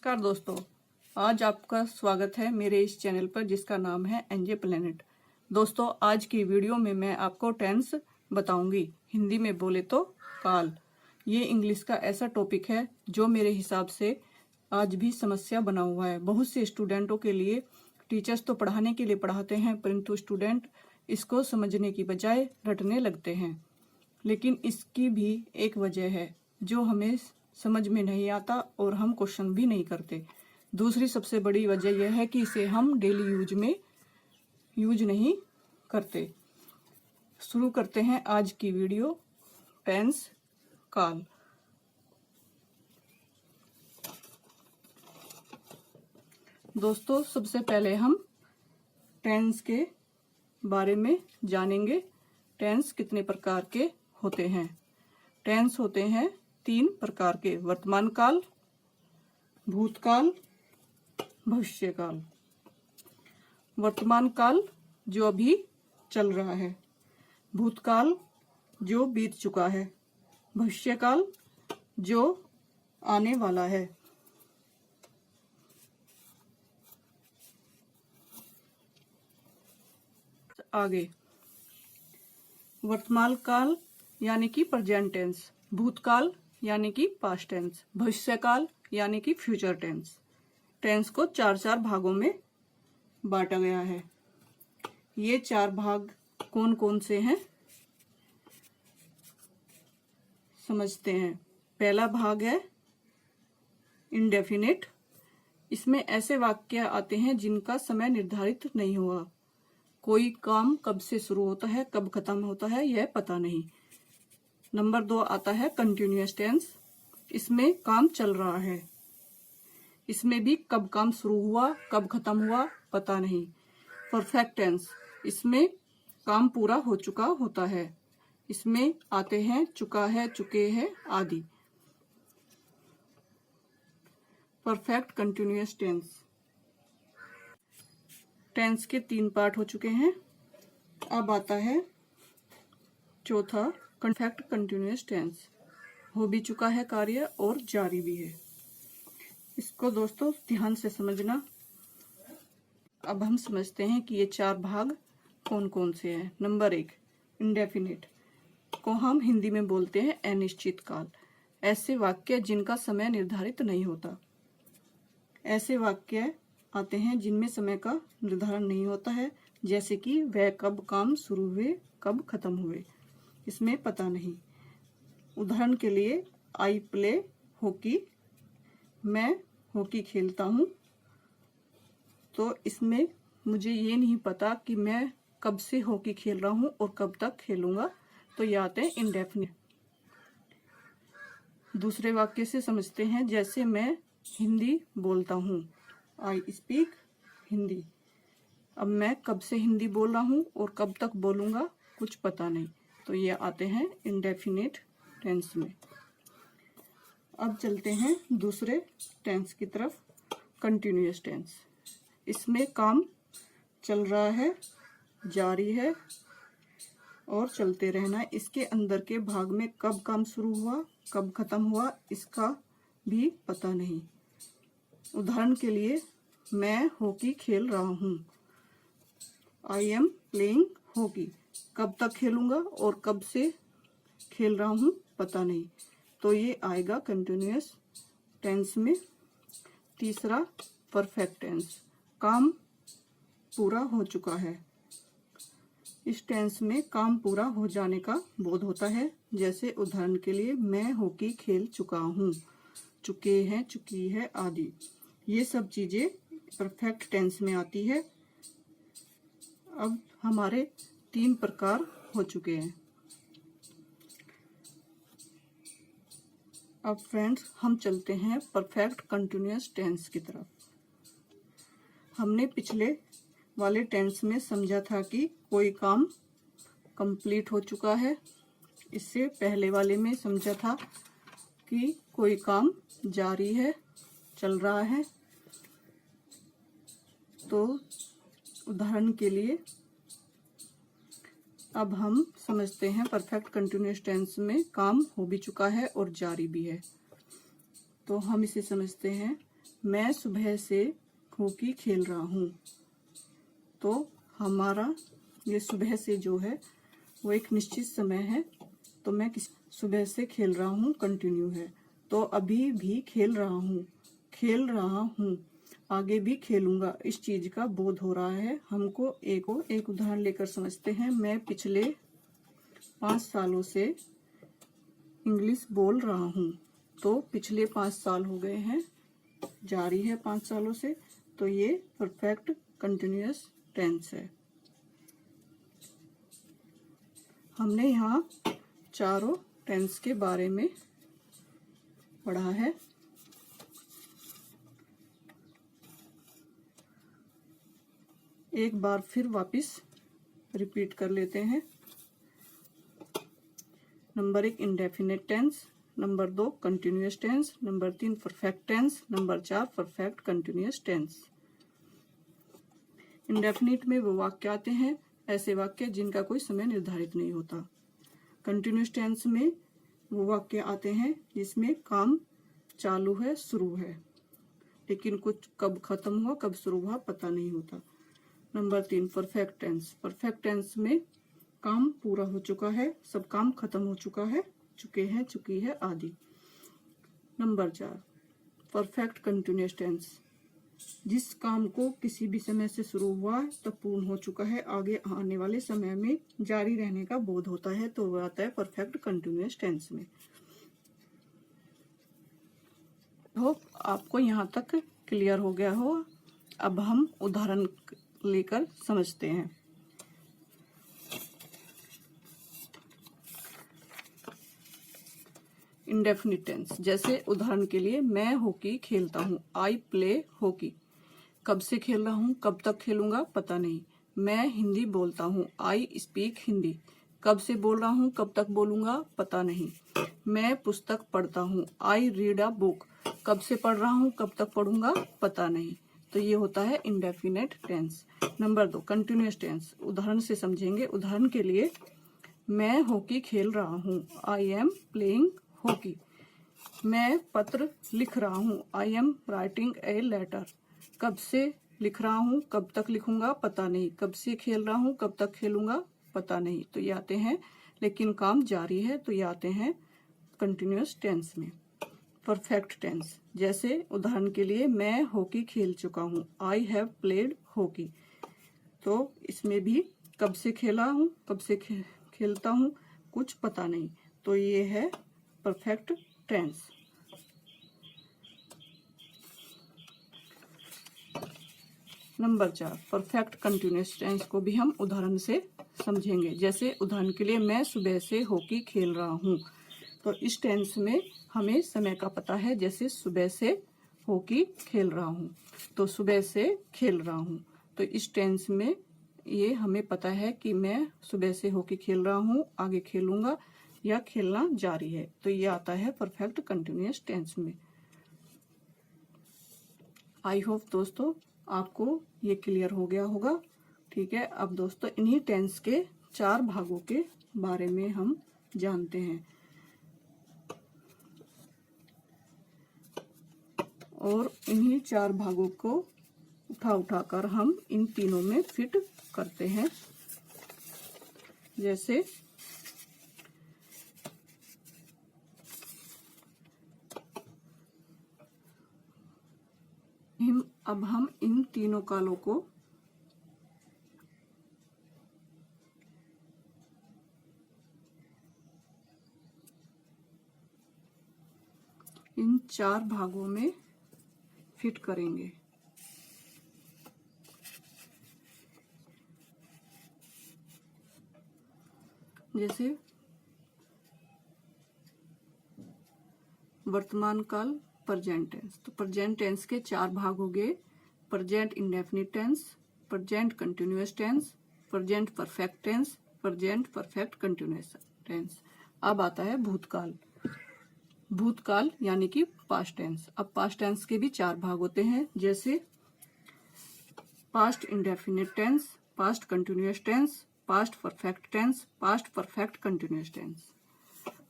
नमस्कार दोस्तों, आज आपका स्वागत है मेरे इस चैनल पर जिसका नाम है एनजे प्लेनेट। दोस्तों, आज की वीडियो में मैं आपको टेंस बताऊंगी। हिंदी में बोले तो काल। ये इंग्लिश का ऐसा टॉपिक है जो मेरे हिसाब से आज भी समस्या बना हुआ है। बहुत से स्टूडेंटों के लिए टीचर्स तो पढ़ाने के लिए पढ़ाते हैं, परंतु स्टूडेंट इसको समझने की बजाय रटने लगते हैं। लेकिन इसकी भी एक वजह है जो हमें समझ में नहीं आता और हम क्वेश्चन भी नहीं करते। दूसरी सबसे बड़ी वजह यह है कि इसे हम डेली यूज नहीं करते। शुरू करते हैं आज की वीडियो। टेंस काल। दोस्तों, सबसे पहले हम टेंस के बारे में जानेंगे। टेंस कितने प्रकार के होते हैं। टेंस होते हैं 3 प्रकार के: वर्तमान काल, भूतकाल, भविष्यकाल। वर्तमान काल जो अभी चल रहा है, भूतकाल जो बीत चुका है, भविष्यकाल जो आने वाला है। आगे वर्तमान काल यानी कि प्रेजेंट टेंस, भूतकाल यानी कि पास्ट टेंस, भविष्यकाल यानी कि फ्यूचर टेंस। टेंस को 4 भागों में बांटा गया है। ये 4 भाग कौन कौन से हैं समझते हैं। पहला भाग है इंडेफिनिट। इसमें ऐसे वाक्य आते हैं जिनका समय निर्धारित नहीं हुआ। कोई काम कब से शुरू होता है, कब खत्म होता है, यह पता नहीं। नंबर 2 आता है कंटिन्यूअस टेंस। इसमें काम चल रहा है, इसमें भी कब काम शुरू हुआ, कब खत्म हुआ, पता नहीं। परफेक्ट टेंस, इसमें काम पूरा हो चुका होता है। इसमें आते हैं चुका है, चुके हैं आदि। Perfect continuous tense. टेंस के 3 पार्ट हो चुके हैं। अब आता है चौथा, परफेक्ट कंटिन्यूअस टेंस। हो भी चुका है कार्य और जारी भी है। इसको दोस्तों ध्यान से समझना। अब हम समझते हैं कि ये 4 भाग कौन कौन से हैं। नंबर 1, इंडेफिनिट को हम हिंदी में बोलते हैं अनिश्चित काल। ऐसे वाक्य जिनका समय निर्धारित नहीं होता। ऐसे वाक्य आते हैं जिनमें समय का निर्धारण नहीं होता है, जैसे कि वह कब काम शुरू हुए, कब खत्म हुए, इसमें पता नहीं। उदाहरण के लिए, आई प्ले हॉकी, मैं हॉकी खेलता हूँ। तो इसमें मुझे ये नहीं पता कि मैं कब से हॉकी खेल रहा हूँ और कब तक खेलूंगा, तो ये आते हैं इंडेफिनिट। दूसरे वाक्य से समझते हैं, जैसे मैं हिंदी बोलता हूँ, आई स्पीक हिंदी। अब मैं कब से हिंदी बोल रहा हूँ और कब तक बोलूंगा, कुछ पता नहीं, तो ये आते हैं इंडेफिनिट टेंस में। अब चलते हैं दूसरे टेंस की तरफ, कंटिन्यूअस टेंस। इसमें काम चल रहा है, जारी है और चलते रहना है। इसके अंदर के भाग में कब काम शुरू हुआ, कब खत्म हुआ, इसका भी पता नहीं। उदाहरण के लिए, मैं हॉकी खेल रहा हूँ, आई एम प्लेइंग हॉकी। कब तक खेलूंगा और कब से खेल रहा हूँ, पता नहीं, तो ये आएगा कंटिन्यूअस टेंस में। तीसरा, परफेक्ट टेंस, काम पूरा हो चुका है। इस टेंस में काम पूरा हो जाने का बोध होता है। जैसे उदाहरण के लिए, मैं हॉकी खेल चुका हूँ, चुके हैं, चुकी है आदि। ये सब चीजें परफेक्ट टेंस में आती है। अब हमारे 3 प्रकार हो चुके हैं। अब फ्रेंड्स, हम चलते हैं परफेक्ट कंटिन्यूअस टेंस की तरफ। हमने पिछले वाले टेंस में समझा था कि कोई काम कंप्लीट हो चुका है। इससे पहले वाले में समझा था कि कोई काम जारी है, चल रहा है। तो उदाहरण के लिए अब हम समझते हैं परफेक्ट कंटिन्यूअस टेंस में काम हो भी चुका है और जारी भी है। तो हम इसे समझते हैं मैं सुबह से हॉकी खेल रहा हूँ। तो हमारा ये सुबह से जो है वो एक निश्चित समय है, तो मैं सुबह से खेल रहा हूँ कंटिन्यू है। तो अभी भी खेल रहा हूँ, खेल रहा हूँ, आगे भी खेलूंगा, इस चीज का बोध हो रहा है हमको। एक उदाहरण लेकर समझते हैं। मैं पिछले 5 सालों से इंग्लिश बोल रहा हूँ। तो पिछले 5 साल हो गए हैं, जारी है 5 सालों से, तो ये परफेक्ट कंटिन्यूअस टेंस है। हमने यहाँ चारों टेंस के बारे में पढ़ा है। एक बार फिर वापस रिपीट कर लेते हैं। Number 1 indefinite tense, number 2 continuous tense, number 3 perfect tense, number 4 perfect continuous tense. Indefinite में वो वाक्य आते हैं, ऐसे वाक्य जिनका कोई समय निर्धारित नहीं होता। कंटिन्यूअस टेंस में वो वाक्य आते हैं जिसमें काम चालू है, शुरू है, लेकिन कुछ कब खत्म हुआ कब शुरू हुआ पता नहीं होता। Number 3 perfect tense, perfect tense में काम पूरा हो चुका है, सब काम खत्म हो चुका है, चुके हैं, चुकी है आदि। नंबर 4 परफेक्ट कंटिन्यूअस टेंस, जिस काम को किसी भी समय से शुरू हुआ तब पूर्ण हो चुका है, आगे आने वाले समय में जारी रहने का बोध होता है, तो वह आता है परफेक्ट कंटिन्यूअस टेंस में। होप आपको यहाँ तक क्लियर हो गया हो। अब हम उदाहरण लेकर समझते हैं। इंडेफिनिट टेंस, जैसे उदाहरण के लिए मैं हॉकी खेलता हूँ, आई प्ले हॉकी। कब से खेल रहा हूँ, कब तक खेलूंगा पता नहीं। मैं हिंदी बोलता हूँ, आई स्पीक हिंदी। कब से बोल रहा हूँ, कब तक बोलूंगा पता नहीं। मैं पुस्तक पढ़ता हूँ, आई रीड अ बुक। कब से पढ़ रहा हूँ, कब तक पढ़ूंगा पता नहीं। तो ये होता है indefinite tense. Number 2 continuous tense, उदाहरण से समझेंगे। उदाहरण के लिए मैं हॉकी खेल रहा हूँ, आई एम प्लेइंग हॉकी। मैं पत्र लिख रहा हूँ, I am writing a letter. कब से लिख रहा हूँ, कब तक लिखूंगा पता नहीं। कब से खेल रहा हूँ, कब तक खेलूंगा पता नहीं। तो ये आते हैं, लेकिन काम जारी है, तो ये आते हैं कंटिन्यूअस टेंस में। परफेक्ट टेंस, जैसे उदाहरण के लिए मैं हॉकी खेल चुका हूँ, आई हैव प्लेड हॉकी। तो इसमें भी कब से खेला हूँ, कब से खेलता हूँ कुछ पता नहीं, तो ये है perfect tense. Number 4 perfect continuous tense को भी हम उदाहरण से समझेंगे। जैसे उदाहरण के लिए मैं सुबह से हॉकी खेल रहा हूँ। तो इस टेंस में हमें समय का पता है, जैसे सुबह से हॉकी खेल रहा हूँ, तो सुबह से खेल रहा हूँ। तो इस टेंस में ये हमें पता है कि मैं सुबह से हॉकी खेल रहा हूँ, आगे खेलूंगा या खेलना जारी है, तो ये आता है परफेक्ट कंटिन्यूअस टेंस में। आई होप दोस्तों आपको ये क्लियर हो गया होगा। ठीक है, अब दोस्तों इन्हीं टेंस के 4 भागों के बारे में हम जानते हैं, और इन्हीं 4 भागों को उठा कर हम इन तीनों में फिट करते हैं। जैसे अब हम इन तीनों कालों को इन 4 भागों में फिट करेंगे। जैसे वर्तमान काल प्रेजेंट टेंस, तो प्रेजेंट टेंस के 4 भाग हो गए, present indefinite tense, present continuous tense, present perfect tense, present perfect continuous tense. अब आता है भूतकाल। भूतकाल यानी कि पास्ट टेंस। अब पास्ट टेंस के भी 4 भाग होते हैं, जैसे past indefinite tense, past continuous tense, past perfect tense, past perfect continuous tense.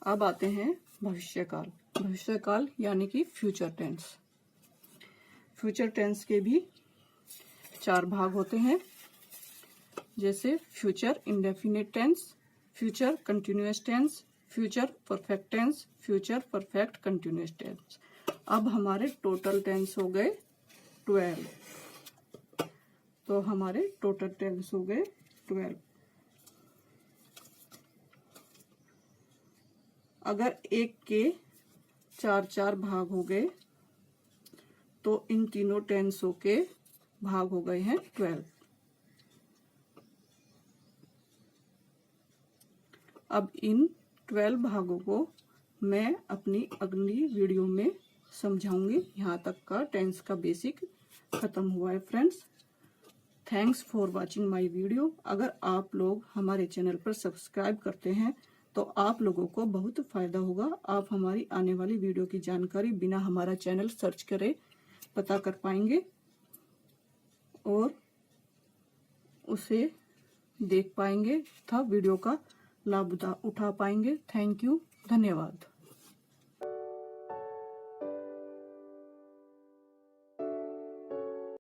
अब आते हैं भविष्यकाल। भविष्यकाल यानी कि फ्यूचर टेंस। फ्यूचर टेंस के भी 4 भाग होते हैं, जैसे future indefinite tense, future continuous tense, future perfect tense, future perfect continuous tense. अब हमारे टोटल टेंस हो गए 12। तो हमारे टोटल टेंस हो गए 12। अगर एक के 4 भाग हो गए तो इन तीनों टेंसों के भाग हो गए हैं 12। अब इन 12 भागों को मैं अपनी अगली वीडियो में समझाऊंगी। यहाँ तक का टेंस का बेसिक खत्म हुआ है friends. Thanks for watching my video. अगर आप लोग हमारे चैनल पर सब्सक्राइब करते हैं तो आप लोगों को बहुत फायदा होगा। आप हमारी आने वाली वीडियो की जानकारी बिना हमारा चैनल सर्च करे पता कर पाएंगे और उसे देख पाएंगे तथा वीडियो का लाभ उठा पाएंगे। थैंक यू, धन्यवाद।